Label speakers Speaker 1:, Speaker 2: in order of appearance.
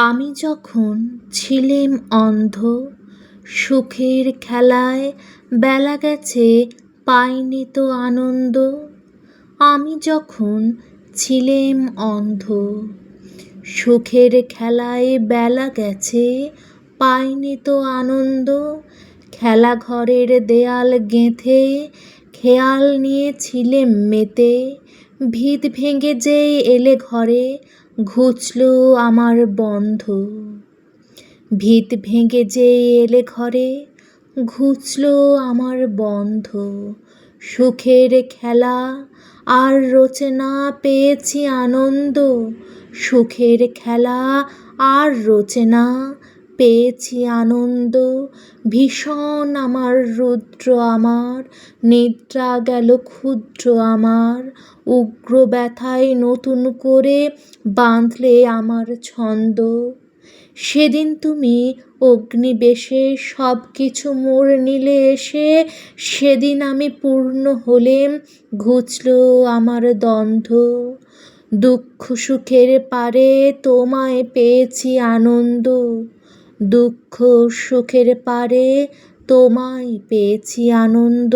Speaker 1: আমি যখন ছিলেম অন্ধ, সুখের খেলায় বেলা গেছে পাইনি তো আনন্দ। আমি যখন ছিলেম অন্ধ, সুখের খেলায় বেলা গেছে পাইনি তো আনন্দ। খেলাঘরের দেয়াল গেঁথে খেয়াল নিয়েছিলেম মেতে, ভিত ভেঙে যেই এলে ঘরে ঘুচল আমার বন্ধ। ভিত ভেঙে যেই এলে ঘরে ঘুচল আমার বন্ধ। সুখের খেলা আর রোচে না পেয়েছি আনন্দ। সুখের খেলা আর রোচে না পেয়েছি আনন্দ। ভীষণ আমার রুদ্র আমার, নিদ্রা গেল ক্ষুদ্র আমার। উগ্র ব্যথায় নতুন করে বাঁধলে আমার ছন্দ। সেদিন তুমি অগ্নিবেশে সব কিছু মোড় নিলে এসে, সেদিন আমি পূর্ণ হলেম, ঘুচল আমার দ্বন্দ্ব। দুঃখ সুখের পারে তোমায় পেয়েছি আনন্দ। দুঃখ সুখের পারে তোমায় পেয়েছি আনন্দ।